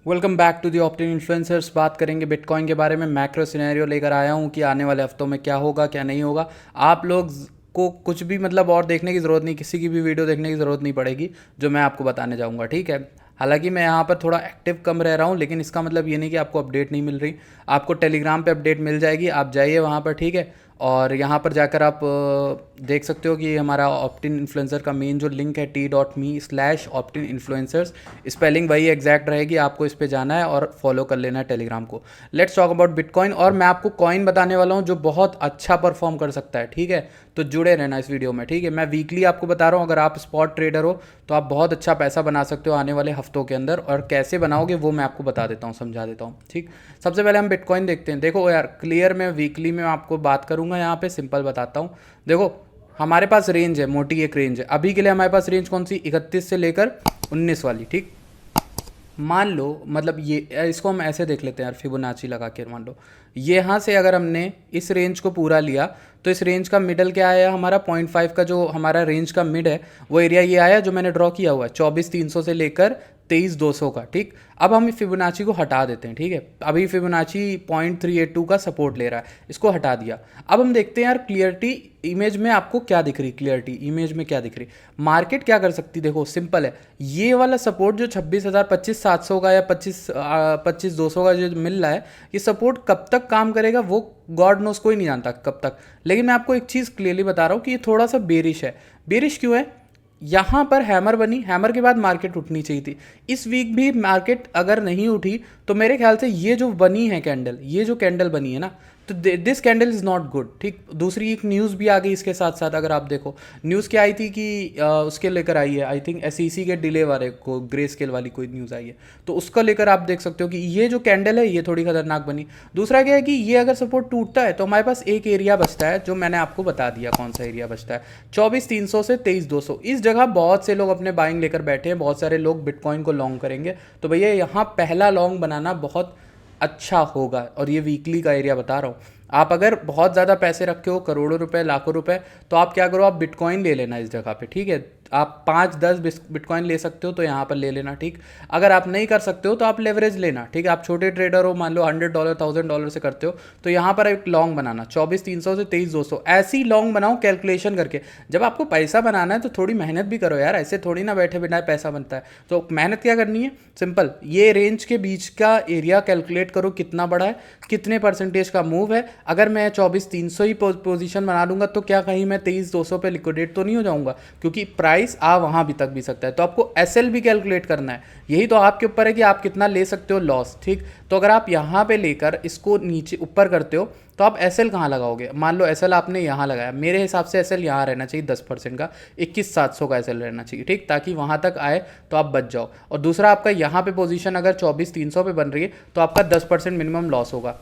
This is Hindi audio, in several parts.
Welcome back to the optin influencers. बात करेंगे बिटकॉइन के बारे में। मैक्रो सिनेरियो लेकर आया हूँ कि आने वाले हफ्तों में क्या होगा क्या नहीं होगा। आप लोग को कुछ भी मतलब और देखने की ज़रूरत नहीं, किसी की भी वीडियो देखने की ज़रूरत नहीं पड़ेगी जो मैं आपको बताने जाऊँगा, ठीक है। हालांकि मैं यहाँ पर थोड़ा एक्टिव कम रह रहा हूँ, लेकिन इसका मतलब ये नहीं कि आपको अपडेट नहीं मिल रही। आपको टेलीग्राम पे अपडेट मिल जाएगी, आप जाइए वहाँ पर, ठीक है। और यहाँ पर जाकर आप देख सकते हो कि हमारा ऑप्टिन इन्फ्लुएंसर का मेन जो लिंक है t.me/ऑप्टिन इन्फ्लुएंसर्स, स्पेलिंग वही एग्जैक्ट रहेगी। आपको इस पे जाना है और फॉलो कर लेना है टेलीग्राम को। Let's talk about bitcoin. और मैं आपको कॉइन बताने वाला हूँ जो बहुत अच्छा परफॉर्म कर सकता है, ठीक है। तो जुड़े रहना इस वीडियो में, ठीक है। मैं वीकली आपको बता रहा हूँ, अगर आप स्पॉट ट्रेडर हो तो आप बहुत अच्छा पैसा बना सकते हो आने वाले हफ्तों के अंदर। और कैसे बनाओगे वो मैं आपको बता देता हूँ, समझा देता हूँ, ठीक। सबसे पहले हम बिटकॉइन देखते हैं। देखो यार, क्लियर में वीकली में आपको बात करूंगा, यहाँ पे सिंपल बताता हूँ। देखो, हमारे पास रेंज है, मोटी एक रेंज है। अभी के लिए हमारे पास रेंज कौन सी, 31 से लेकर 19 वाली, ठीक। मान लो मतलब ये, इसको हम ऐसे देख लेते हैं यार, फिबोनाची लगा के। मान लो ये यहाँ से अगर हमने इस रेंज को पूरा लिया तो इस रेंज का मिडल क्या आया हमारा, 0.5 का जो हमारा रेंज का मिड है वो एरिया ये आया जो मैंने ड्रॉ किया हुआ है, 24,300 से लेकर 23,200 का, ठीक। अब हम फिबोनाची को हटा देते हैं, ठीक है। अभी फिबोनाची 0.382 का सपोर्ट ले रहा है, इसको हटा दिया। अब हम देखते हैं यार क्लियरिटी इमेज में आपको क्या दिख रही, क्लियरिटी इमेज में क्या दिख रही, मार्केट क्या कर सकती। देखो सिंपल है, ये वाला सपोर्ट जो 26,000 25,700 का या 25,200 का जो मिल रहा है, ये सपोर्ट कब तक काम करेगा वो गॉड नोस, कोई नहीं जानता कब तक। लेकिन मैं आपको एक चीज़ क्लियरली बता रहा हूँ कि ये थोड़ा सा बेरिश है। बेरिश क्यों है, यहाँ पर हैमर बनी, हैमर के बाद मार्केट उठनी चाहिए थी। इस वीक भी मार्केट अगर नहीं उठी तो मेरे ख्याल से ये जो बनी है कैंडल, ये जो कैंडल बनी है ना, तो this candle is not good, ठीक। दूसरी एक न्यूज़ भी आ गई इसके साथ साथ। अगर आप देखो न्यूज़ क्या आई थी कि उसके लेकर आई है, आई थिंक एसईसी के डिले वाले को, ग्रे स्केल वाली कोई न्यूज़ आई है, तो उसको लेकर आप देख सकते हो कि ये जो कैंडल है ये थोड़ी खतरनाक बनी। दूसरा क्या है कि ये अगर सपोर्ट टूटता है तो हमारे पास एक एरिया बचता है जो मैंने आपको बता दिया कौन सा एरिया बचता है, 24,300 से 23,200। इस जगह बहुत से लोग अपने बाइंग लेकर बैठे हैं, बहुत सारे लोग बिटकॉइन को लॉन्ग करेंगे। तो भैया यहाँ पहला लॉन्ग बनाना बहुत अच्छा होगा, और ये वीकली का एरिया बता रहा हूँ। आप अगर बहुत ज़्यादा पैसे रखे हो, करोड़ों रुपए लाखों रुपए, तो आप क्या करो, आप बिटकॉइन ले लेना इस जगह पे, ठीक है। आप 5-10 बिटकॉइन ले सकते हो तो यहाँ पर ले लेना, ठीक। अगर आप नहीं कर सकते हो तो आप लेवरेज लेना, ठीक है। आप छोटे ट्रेडर हो, मान लो $100 $1,000 से करते हो, तो यहाँ पर एक लॉन्ग बनाना 24,300 से 23,200, ऐसी लॉन्ग बनाओ कैलकुलेशन करके। जब आपको पैसा बनाना है तो थोड़ी मेहनत भी करो यार, ऐसे थोड़ी ना बैठे बिना पैसा बनता है। तो मेहनत क्या करनी है, सिंपल, ये रेंज के बीच का एरिया कैलकुलेट करो कितना बड़ा है, कितने परसेंटेज का मूव है। अगर मैं 24,300 ही पोजीशन बना लूंगा तो क्या कहीं मैं 23,200 पे लिक्विडेट तो नहीं हो जाऊंगा, क्योंकि प्राइस वहां भी तक भी सकता है। तो आपको एसएल भी कैलकुलेट करना है, यही तो आपके ऊपर है कि आप कितना ले सकते हो लॉस, ठीक। तो अगर आप यहाँ पे लेकर इसको नीचे ऊपर करते हो तो आप एसएल कहाँ लगाओगे। मान लो एसएल आपने यहाँ लगाया, मेरे हिसाब से एसएल यहाँ रहना चाहिए 10% का, 21,700 का एसएल रहना चाहिए, ठीक, ताकि वहाँ तक आए तो आप बच जाओ। और दूसरा, आपका यहाँ पे पोजीशन अगर 24,300 पे बन रही है तो आपका 10% मिनिमम लॉस होगा।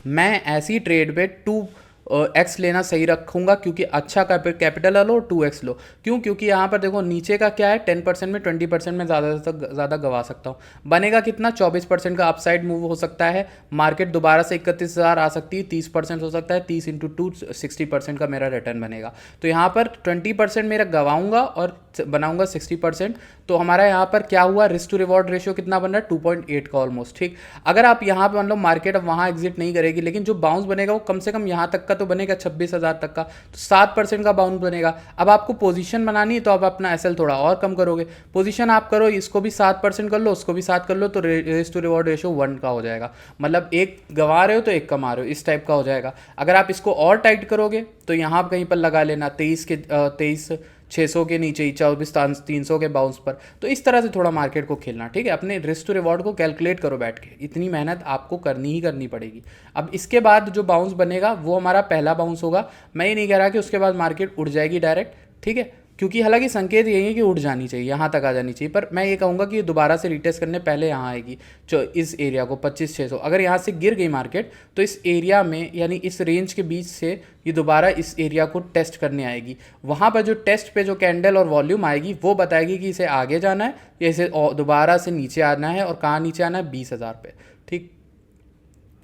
मैं ऐसी ट्रेड पे 2x लेना सही रखूंगा, क्योंकि अच्छा कैपिटल लो, 2x लो। क्यों, क्योंकि यहाँ पर देखो नीचे का क्या है, 10% में 20% में ज़्यादा से ज़्यादा गवा सकता हूँ। बनेगा कितना, 24% का अपसाइड मूव हो सकता है। मार्केट दोबारा से 31,000 आ सकती है, 30% हो सकता है, 30 × 2 60% का मेरा रिटर्न बनेगा। तो यहाँ पर 20% मेरा गवाऊंगा और बनाऊंगा 60%। तो हमारा यहाँ पर क्या हुआ, रिस्क टू रिवॉर्ड रेशियो कितना बन रहा है, 2.8 का ऑलमोस्ट, ठीक। अगर आप यहाँ पे मान लो मार्केट अब वहाँ एग्जिट नहीं करेगी, लेकिन जो बाउंस बनेगा वो कम से कम यहाँ तक का तो बनेगा, 26,000 तक का, तो 7% का बाउंस बनेगा। अब आपको पोजीशन बनानी है तो आप अपना एसएल थोड़ा और कम करोगे। पोजीशन आप करो, इसको भी 7% कर लो, उसको भी 7 कर लो, तो रिस्क टू रिवॉर्ड रेशियो 1 का हो जाएगा। मतलब एक गंवा रहे हो तो एक कमा रहे हो, इस टाइप का हो जाएगा। अगर आप इसको और टाइट करोगे तो यहाँ कहीं पर लगा लेना 23,600 के नीचे ही, 24,300 के बाउंस पर। तो इस तरह से थोड़ा मार्केट को खेलना, ठीक है। अपने रिस्क टू रिवॉर्ड को कैलकुलेट करो बैठ के, इतनी मेहनत आपको करनी ही करनी पड़ेगी। अब इसके बाद जो बाउंस बनेगा वो हमारा पहला बाउंस होगा। मैं ये नहीं कह रहा कि उसके बाद मार्केट उड़ जाएगी डायरेक्ट, ठीक है, क्योंकि हालांकि संकेत यही है कि उड़ जानी चाहिए, यहाँ तक आ जानी चाहिए, पर मैं ये कहूँगा कि ये दोबारा से रिटेस्ट करने पहले यहाँ आएगी, जो इस एरिया को 25,600। अगर यहाँ से गिर गई मार्केट तो इस एरिया में, यानी इस रेंज के बीच से ये दोबारा इस एरिया को टेस्ट करने आएगी। वहाँ पर जो टेस्ट पे जो कैंडल और वॉल्यूम आएगी वो बताएगी कि इसे आगे जाना है या इसे दोबारा से नीचे आना है, और कहाँ नीचे आना है, 20,000 पे, ठीक,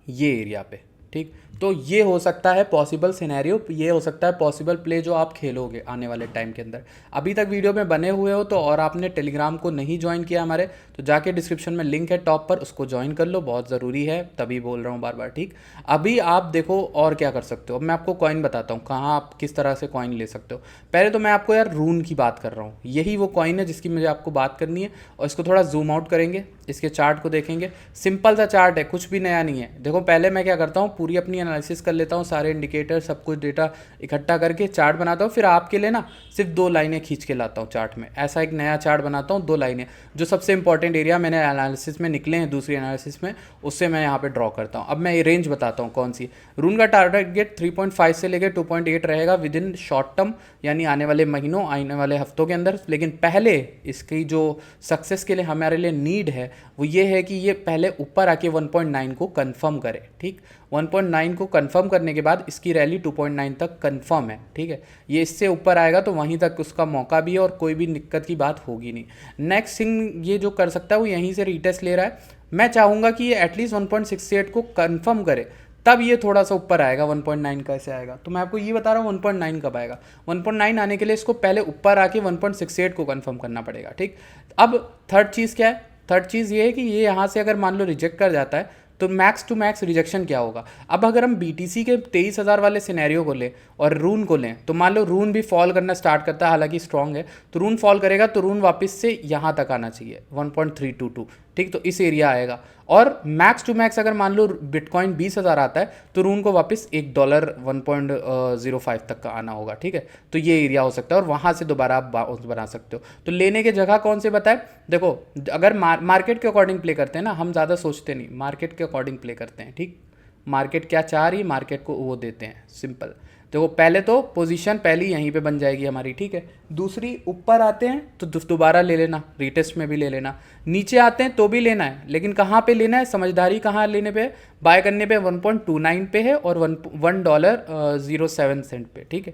ये एरिया पे, ठीक। तो ये हो सकता है पॉसिबल सिनेरियो, ये हो सकता है पॉसिबल प्ले जो आप खेलोगे आने वाले टाइम के अंदर। अभी तक वीडियो में बने हुए हो तो और आपने टेलीग्राम को नहीं ज्वाइन किया हमारे, तो जाके डिस्क्रिप्शन में लिंक है टॉप पर, उसको ज्वाइन कर लो, बहुत ज़रूरी है, तभी बोल रहा हूँ बार बार, ठीक। अभी आप देखो और क्या कर सकते हो। अब मैं आपको कॉइन बताता हूँ कहाँ आप किस तरह से कॉइन ले सकते हो। पहले तो मैं आपको यार रून की बात कर रहा हूँ, यही वो कॉइन है जिसकी मुझे आपको बात करनी है। और इसको थोड़ा जूम आउट करेंगे, इसके चार्ट को देखेंगे, सिंपल सा चार्ट है, कुछ भी नया नहीं है। देखो पहले मैं क्या करता हूँ, पूरी अपनी एनालिसिस कर लेता हूँ, सारे इंडिकेटर सब कुछ डेटा इकट्ठा करके चार्ट बनाता हूँ, फिर आपके लिए ना सिर्फ 2 लाइनें खींच के लाता हूँ चार्ट में। ऐसा एक नया चार्ट बनाता हूँ, 2 लाइनें, जो सबसे इंपॉर्टेंट एरिया मैंने एनालिसिस में निकले हैं दूसरी एनालिसिस में, उससे मैं यहाँ पे ड्रॉ करता हूँ। अब मैं ये रेंज बताता हूँ कौन सी। रून का टारगेट 3.5 से लेकर 2.8 रहेगा विद इन शॉर्ट टर्म, यानी आने वाले महीनों, आने वाले हफ्तों के अंदर। लेकिन पहले इसकी जो सक्सेस के लिए हमारे लिए नीड है वो ये है कि ये पहले ऊपर आके 1.9 को कंफर्म करे, ठीक। 1.9 को कंफर्म करने के बाद इसकी रैली 2.9 तक कंफर्म है, ठीक है। ये इससे ऊपर आएगा तो वहीं तक उसका मौका भी है और कोई भी दिक्कत की बात होगी नहीं। नेक्स्ट थिंग ये जो कर सकता है वो यहीं से रीटेस्ट ले रहा है। मैं चाहूँगा कि ये एटलीस्ट 1.68 को कंफर्म करे, तब ये थोड़ा सा ऊपर आएगा। 1.9 कैसे आएगा, तो मैं आपको ये बता रहा हूँ 1.9 कब आएगा। 1.9 आने के लिए इसको पहले ऊपर आके 1.68 को कंफर्म करना पड़ेगा, ठीक। अब थर्ड चीज़ क्या है, थर्ड चीज़ ये है कि ये यहाँ से अगर मान लो रिजेक्ट कर जाता है तो मैक्स टू मैक्स रिजेक्शन क्या होगा। अब अगर हम BTC के 23,000 वाले सिनेरियो को लें और रून को लें, तो मान लो रून भी फॉल करना स्टार्ट करता है, हालांकि स्ट्रांग है, तो रून फॉल करेगा तो रून वापस से यहाँ तक आना चाहिए 1.322, ठीक। तो इस एरिया आएगा। और मैक्स टू मैक्स अगर मान लो बिटकॉइन 20,000 आता है तो रून को वापस $1 1.05 तक का आना होगा, ठीक है। तो ये एरिया हो सकता है और वहाँ से दोबारा आप बना सकते हो। तो लेने के जगह कौन से बताए, देखो अगर मार्केट के अकॉर्डिंग प्ले करते हैं ना, हम ज़्यादा सोचते नहीं, मार्केट के अकॉर्डिंग प्ले करते हैं, ठीक। मार्केट क्या चाह रही है, मार्केट को वो देते हैं, सिंपल। देखो पहले तो पोजीशन पहली यहीं पे बन जाएगी हमारी, ठीक है। दूसरी, ऊपर आते हैं तो दोबारा ले लेना, रीटेस्ट में भी ले लेना, नीचे आते हैं तो भी लेना है, लेकिन कहाँ पे लेना है, समझदारी कहाँ लेने पे, बाय करने पे 1.29 पे है और $1.07 पे, ठीक है,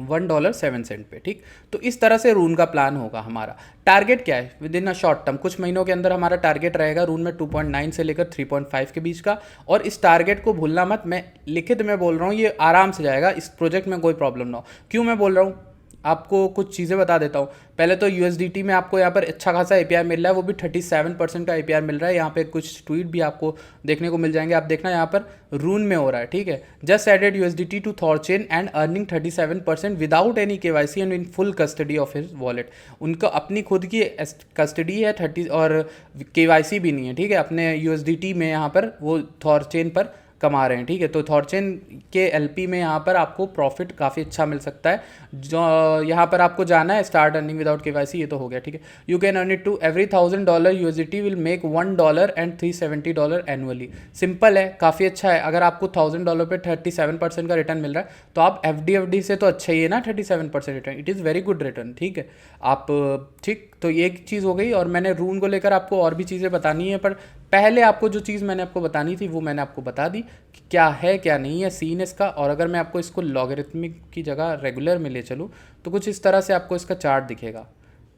$1.07 पे, ठीक। तो इस तरह से रून का प्लान होगा हमारा। टारगेट क्या है, with in a short term, कुछ महीनों के अंदर हमारा टारगेट रहेगा रून में 2.9 से लेकर 3.5 के बीच का। और इस टारगेट को भूलना मत, मैं लिखित में बोल रहा हूँ, ये आराम से जाएगा, इस प्रोजेक्ट में कोई प्रॉब्लम ना हो। क्यों मैं बोल रहा हूँ, आपको कुछ चीज़ें बता देता हूँ। पहले तो USDT में आपको यहाँ पर अच्छा खासा API मिल रहा है, वो भी 37% का API मिल रहा है। यहाँ पे कुछ ट्वीट भी आपको देखने को मिल जाएंगे, आप देखना यहाँ पर रून में हो रहा है, ठीक है। Just added USDT to Thorchain and earning 37% without any KYC and in full custody of his wallet. उनका अपनी खुद की कस्टडी है 30 और KYC भी नहीं है, ठीक है। अपने USDT में यहाँ पर वो थॉरचेन पर कमा रहे हैं, ठीक है। तो थॉरचेन के LP में यहाँ पर आपको प्रॉफिट काफ़ी अच्छा मिल सकता है। जो यहाँ पर आपको जाना है स्टार्ट अर्निंग विदाउट KYC, ये तो हो गया, ठीक है। You can earn it to every $1,000 USDT will make $1 and $370 annually. Simple है, काफ़ी अच्छा है। अगर आपको $1,000 पे 37% का रिटर्न मिल रहा है तो आप FD से तो अच्छा ही है ना, 37% return, it is very good return, ठीक है। आप ठीक, तो ये एक चीज़ हो गई। और मैंने रून को लेकर आपको और भी चीज़ें बतानी है, पर पहले आपको जो चीज़ मैंने आपको बतानी थी वो मैंने आपको बता दी कि क्या है क्या नहीं है सीन इसका। और अगर मैं आपको इसको लॉगरिथमिक की जगह रेगुलर में ले चलूँ तो कुछ इस तरह से आपको इसका चार्ट दिखेगा,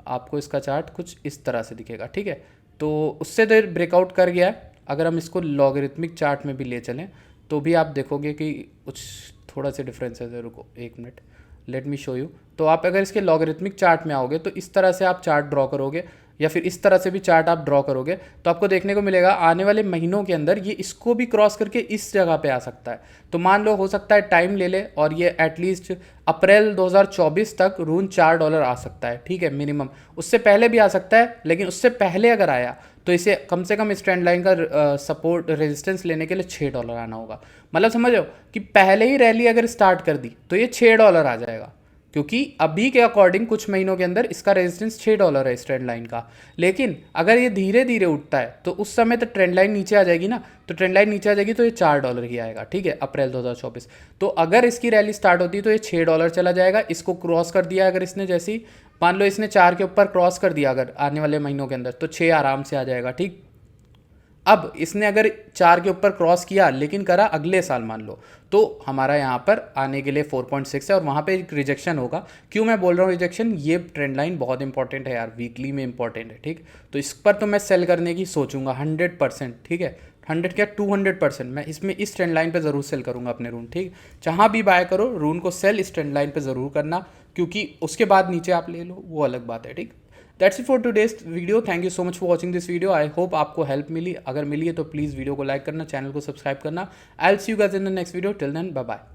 आपको इसका चार्ट कुछ इस तरह से दिखेगा, ठीक है। तो उससे तो ब्रेकआउट कर गया है। अगर हम इसको लॉगरिथमिक चार्ट में भी ले चलें तो भी आप देखोगे कि कुछ थोड़ा सा डिफरेंस है। रुको एक minute, let me show you. तो आप अगर इसके लॉगरिथमिक चार्ट में आओगे तो इस तरह से आप चार्ट ड्रॉ करोगे, या फिर इस तरह से भी चार्ट आप ड्रॉ करोगे, तो आपको देखने को मिलेगा आने वाले महीनों के अंदर ये इसको भी क्रॉस करके इस जगह पे आ सकता है। तो मान लो हो सकता है टाइम ले ले और ये एटलीस्ट अप्रैल 2024 तक रून $4 आ सकता है, ठीक है, मिनिमम। उससे पहले भी आ सकता है, लेकिन उससे पहले अगर आया तो इसे कम से कम इस ट्रेंड लाइन का सपोर्ट रेजिस्टेंस लेने के लिए $6 आना होगा। मतलब समझो कि पहले ही रैली अगर स्टार्ट कर दी तो ये $6 आ जाएगा, क्योंकि अभी के अकॉर्डिंग कुछ महीनों के अंदर इसका रेजिस्टेंस $6 है इस ट्रेंड लाइन का। लेकिन अगर ये धीरे धीरे उठता है तो उस समय तो ट्रेंड लाइन नीचे आ जाएगी ना, तो ट्रेंड लाइन नीचे आ जाएगी तो ये $4 ही आएगा, ठीक है, अप्रैल 2024। तो अगर इसकी रैली स्टार्ट होती तो ये $6 चला जाएगा। इसको क्रॉस कर दिया अगर इसने, जैसे ही मान लो इसने 4 के ऊपर क्रॉस कर दिया अगर आने वाले महीनों के अंदर, तो 6 आराम से आ जाएगा, ठीक। अब इसने अगर 4 के ऊपर क्रॉस किया लेकिन करा अगले साल मान लो, तो हमारा यहाँ पर आने के लिए 4.6 है और वहाँ पे एक रिजेक्शन होगा। क्यों मैं बोल रहा हूँ रिजेक्शन, ये ट्रेंड लाइन बहुत इंपॉर्टेंट है यार, वीकली में इंपॉर्टेंट है, ठीक। तो इस पर तो मैं सेल करने की सोचूंगा 100%, ठीक है। 100 क्या 200%, मैं इसमें इस ट्रेंड लाइन पे ज़रूर सेल करूँगा अपने रून, ठीक। जहाँ भी बाय करो रून को सेल इस ट्रेंड लाइन पे ज़रूर करना, क्योंकि उसके बाद नीचे आप ले लो वो अलग बात है, ठीक। That's it for today's video. Thank you so much for watching this video. I hope आपको हेल्प मिली। अगर मिली है तो प्लीज़ वीडियो को लाइक करना, चैनल को सब्सक्राइब करना। I will see you guys in the next video. Till then bye bye.